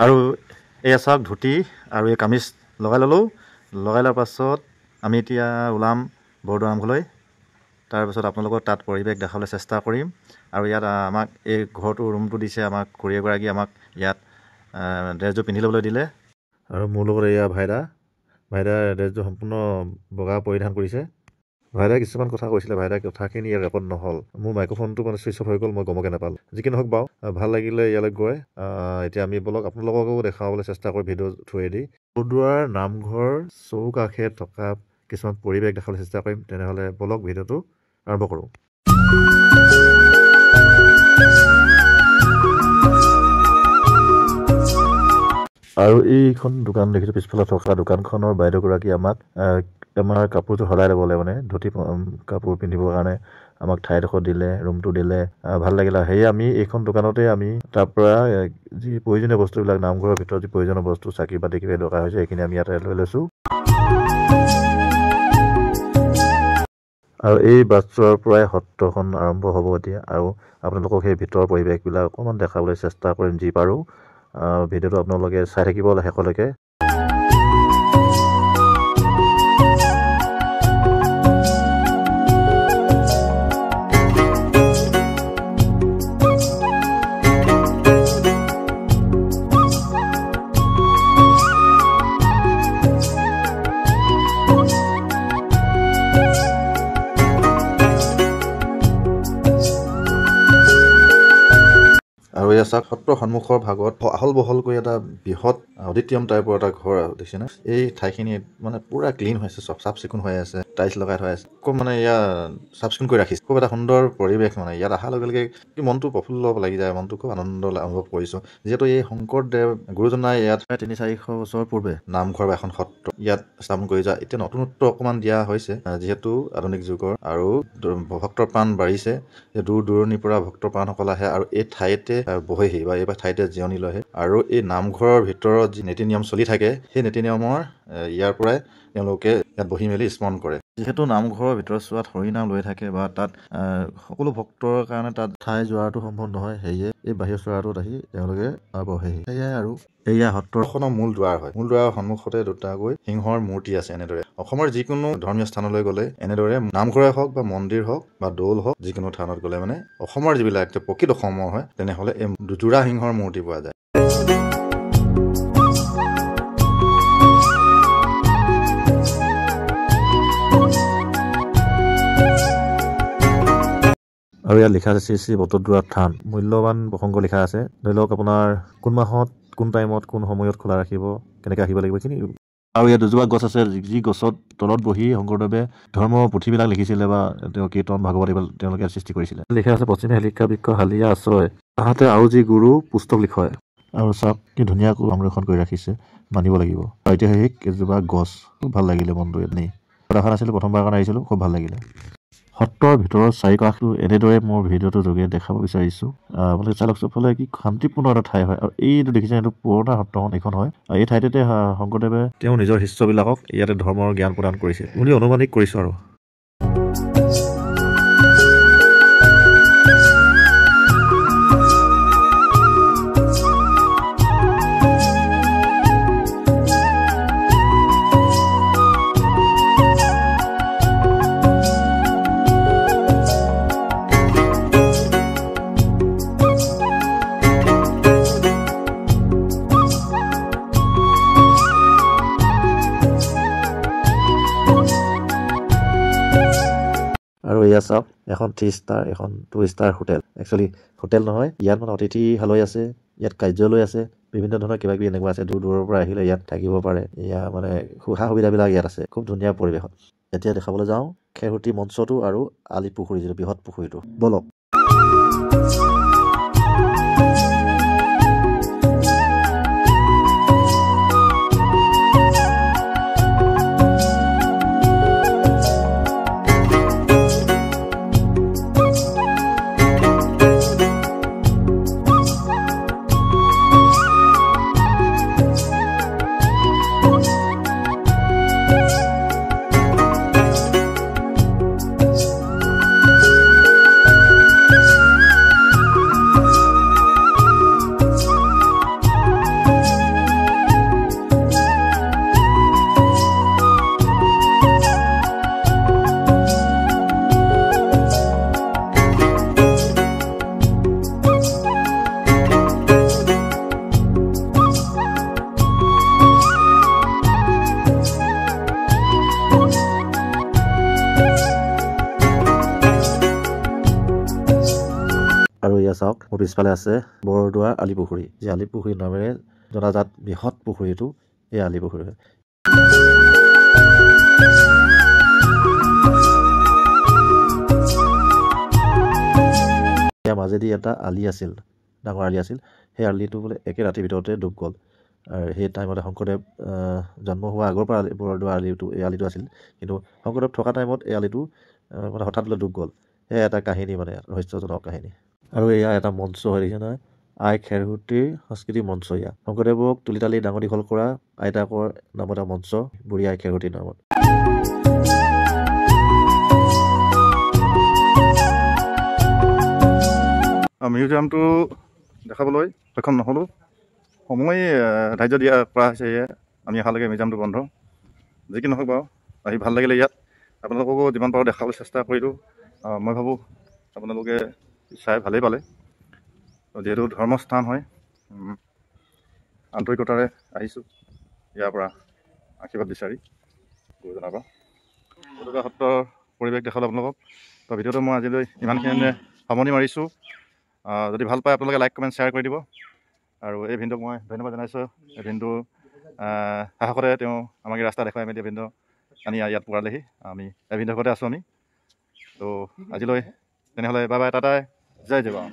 আৰু এয়া চাওক ধুতি আৰু এই কামিজ লগাই ল'লোঁ। লগাই লোৱাৰ পাছত আমি এতিয়া ওলাম বৰদোৱা নামঘৰলৈ। তাৰপিছত আপোনালোকক তাত পৰিৱেশ দেখাবলৈ চেষ্টা কৰিম। আৰু ইয়াত আমাক এই ঘৰটো ৰুমটো দিছে আমাক খুৰীয়েগৰাকী আমাক ইয়াত ড্ৰেছযোৰ পিন্ধি ল'বলৈ দিলে। আৰু মোৰ লগত এয়া ভাইদাই ড্ৰেছযোৰ সম্পূৰ্ণ বগা পৰিধান কৰিছে। ভাইদাই কিছুমান কথা কৈছিলে, ভাইদাই কথাখিনি ইয়াত ৰেকৰ্ড নহ'ল। মোৰ মাইক্ৰফোনটো মানে চুইচ অফ হৈ গ'ল, মই গমকে নাপালোঁ। যি কি নহওক বাৰু, ভাল লাগিলে ইয়ালৈ গৈ। এতিয়া আমি বলক আপোনালোককো দেখাবলৈ চেষ্টা কৰি ভিডিঅ' থ্ৰুৱেদি বৰদোৱাৰ নামঘৰ চৌকাষে থকা কিছুমান পৰিৱেশ দেখাবলৈ চেষ্টা কৰিম। তেনেহ'লে বলক ভিডিঅ'টো আৰম্ভ কৰোঁ। আৰু এইখন দোকান দেখিছোঁ, পিছফালে থকা দোকানখনৰ বাইদেউগৰাকী আমাক আমাৰ কাপোৰযোৰ সলাই ল'বলৈ মানে ধুতি কাপোৰ পিন্ধিবৰ কাৰণে আমাক ঠাইডোখৰ দিলে, ৰুমটো দিলে। ভাল লাগিলে। সেয়ে আমি এইখন দোকানতে আমি তাৰ পৰা যি প্ৰয়োজনীয় বস্তুবিলাক নামঘৰৰ ভিতৰত যি প্ৰয়োজনীয় বস্তু চাকি বাতি কিবা দৰকাৰ হৈছে সেইখিনি আমি ইয়াতে লৈ লৈছোঁ। আৰু এই বাটচৰাৰ পৰাই সত্ৰখন আৰম্ভ হ'ব এতিয়া। আৰু আপোনালোকক সেই ভিতৰৰ পৰিৱেশবিলাক অকণমান দেখাবলৈ চেষ্টা কৰিম যি পাৰোঁ। ভিডিঅ'টো আপোনালোকে চাই থাকিব শেষলৈকে। আৰু এয়া চাওক, সত্ৰৰ সন্মুখৰ ভাগত আহল বহলকৈ এটা বৃহৎ অডিটৰিয়াম টাইপৰ এটা ঘৰ দেখিছেনে? এই ঠাইখিনি মানে পুৰা ক্লিন হৈছে, চব চাফ চিকুণ হৈ আছে, টাইলছ লগাই থৈ আছে, খুব মানে ইয়াত চাফ চিকুণ কৰি ৰাখিছে। খুব এটা সুন্দৰ পৰিৱেশ। মানে ইয়াত অহাৰ লগে লগে মনটো প্ৰফুল্ল লাগি যায়, মনটো খুব আনন্দ অনুভৱ কৰিছোঁ। যিহেতু এই শংকৰদেৱ গুৰুজনাই ইয়াত 300-400 বছৰ পূৰ্বে নামঘৰ বা এখন সত্ৰ ইয়াত স্থাপন কৰি যায়। এতিয়া নতুনত্ব অকণমান দিয়া হৈছে যিহেতু আধুনিক যুগৰ, আৰু ভক্তৰ প্ৰাণ বাঢ়িছে। দূৰ দূৰণিৰ পৰা ভক্তৰ প্ৰাণসকল আহে আৰু এই ঠাইতে বহেহি বা এই ঠাইতে জিৰণি লয়হি। আৰু এই নামঘৰৰ ভিতৰত যি নীতি নিয়ম চলি থাকে সেই নীতি নিয়মৰ ইয়াৰ পৰাই তেওঁলোকে ইয়াত বহি মেলি স্মৰণ কৰে। যিহেতু নামঘৰৰ ভিতৰত চোৱাত হৰিনাম লৈ থাকে বা তাত সকলো ভক্তৰ কাৰণে তাত ঠাই যোৱাটো সম্ভৱ নহয়, সেয়ে এই বাহিৰ চৰাটোত আহি তেওঁলোকে বহেহি। সেয়াই আৰু এয়া সত্ৰখনৰ মূল দুৱাৰ হয়। মূল দুৱাৰৰ সন্মুখতে দুটাকৈ সিংহৰ মূৰ্তি আছে। এনেদৰে অসমৰ যিকোনো ধৰ্মীয় স্থানলৈ গ'লে এনেদৰে নামঘৰে হওক বা মন্দিৰ হওক বা দৌল হওক, যিকোনো থানত গ'লে মানে অসমৰ যিবিলাক প্ৰকৃত অসমৰ হয় তেনেহ'লে এই দুযোৰা সিংহৰ মূৰ্তি পোৱা যায়। আৰু ইয়াত লিখা আছে শ্ৰী শ্ৰী বটদ্ৰৱা থান। মূল্যৱান প্ৰসংগ লিখা আছে। ধৰি লওক আপোনাৰ কোন মাহত, কোন টাইমত, কোন সময়ত খোলা ৰাখিব, কেনেকৈ আহিব লাগিব এইখিনি। আৰু ইয়াত দুজোপা গছ আছে, যি গছত তলত বহি শংকৰদেৱে ধৰ্মৰ পুথিবিলাক লিখিছিলে বা তেওঁ কীৰ্তন ভাগৱত এইবিলাক তেওঁলোকে সৃষ্টি কৰিছিলে। লিখা আছে পশ্চিমে হেলিকা বৃক্ষ হালিয়া আশ্ৰয়, তাহাঁতে আৰু যি গুৰু পুস্তক লিখয়। আৰু চাওক কি ধুনীয়াকৈ সংৰক্ষণ কৰি ৰাখিছে, মানিব লাগিব। ঐতিহাসিক এজোপা গছ, খুব ভাল লাগিলে মনটো। এনেই দেখা নাছিলোঁ, প্ৰথমবাৰ কাৰণে আহিছিলোঁ, খুব ভাল লাগিলে। সত্ৰৰ ভিতৰৰ চাৰিকাষটো এনেদৰে মোৰ ভিডিঅ'টোৰ যোগেদি দেখাব বিচাৰিছোঁ। আপোনালোকে চাই লওক, চবফালে কি শান্তিপূৰ্ণ এটা ঠাই হয়। আৰু এইটো দেখিছে, এইটো পুৰণা সত্ৰখন এইখন হয়। এই ঠাইতে শংকৰদেৱে তেওঁ নিজৰ শিষ্যবিলাকক ইয়াতে ধৰ্মৰ জ্ঞান প্ৰদান কৰিছিল বুলি অনুমানিক কৰিছোঁ। আৰু এয়া চাওক, এখন 3 ষ্টাৰ, এখন 2 ষ্টাৰ হোটেল। একচুৱেলি হোটেল নহয়, ইয়াত মানে অতিথিশালয় আছে, ইয়াত কাৰ্যালয় আছে, বিভিন্ন ধৰণৰ কিবা কিবি এনেকুৱা আছে। দূৰ দূৰৰ পৰা আহিলে ইয়াত থাকিব পাৰে। এয়া মানে সা সুবিধাবিলাক ইয়াত আছে। খুব ধুনীয়া পৰিৱেশত। এতিয়া দেখাবলৈ যাওঁ খেৰহুটি মঞ্চটো আৰু আলি পুখুৰী, যিটো বৃহৎ পুখুৰীটো। বলক। পিছফালে আছে বৰদোৱা আলি পুখুৰী, যি আলি পুখুৰী নামেৰে জনাজাত বৃহৎ পুখুৰীটো এই আলি পুখুৰী হয়। ইয়াৰ মাজেদি এটা আলি আছিল, ডাঙৰ আলি আছিল। সেই আলিটো বোলে একে ৰাতিৰ ভিতৰতে ডুব গ'ল। আৰু সেই টাইমতে শংকৰদেৱ জন্ম হোৱা আগৰ পৰা বৰদোৱা এই আলিটো আছিল, কিন্তু শংকৰদেৱ থকা টাইমত এই আলিটো মানে হঠাৎ বোলে ডুব গ'ল। সেয়া এটা কাহিনী, মানে ৰহস্যজনক কাহিনী। আৰু এয়া এটা মঞ্চ হৈ দেখিছে নহয়, আই খেৰসূতীৰ সাংস্কৃতিক মঞ্চ। এয়া শংকৰদেৱক তুলি তালি ডাঙৰ দীঘল কৰা আইতাকৰ নামত এটা মঞ্চ, বুঢ়ী আই খেৰসূতীৰ নামত। মিউজিয়ামটো দেখাবলৈ সক্ষম নহ'লোঁ, সময় ধাৰ্য দিয়া কৰা হৈছে। সেয়ে আমি অহালৈকে মিউজিয়ামটো বন্ধ। যি কি নহওক বাৰু, আহি ভাল লাগিলে। ইয়াত আপোনালোককো যিমান পাৰোঁ দেখাবলৈ চেষ্টা কৰিলোঁ। মই ভাবোঁ আপোনালোকে চাই ভালেই পালে। যিহেতু ধৰ্মস্থান হয়, আন্তৰিকতাৰে আহিছোঁ ইয়াৰ পৰা আশীৰ্বাদ বিচাৰি গুৰুজনাৰ পৰা। বৰদোৱা সত্ৰৰ পৰিৱেশ দেখালোঁ আপোনালোকক। তো ভিডিঅ'টো মই আজিলৈ ইমানখিনিয়ে সামৰণি মাৰিছোঁ। যদি ভাল পায় আপোনালোকে লাইক কমেণ্ট শ্বেয়াৰ কৰি দিব। আৰু এই ভিডিঅ'ক মই ধন্যবাদ জনাইছোঁ। এই ভিডিঅ'টো সাহসতে তেওঁ আমাক এই ৰাস্তা দেখুৱাই মেলি ভিডিঅ' আনি ইয়াত পোৱালেহি। আমি এই ভিডিঅ'তে আছোঁ আমি। তো আজিলৈ তেনেহ'লে বাই বাই, টাটা, জয় জৱান।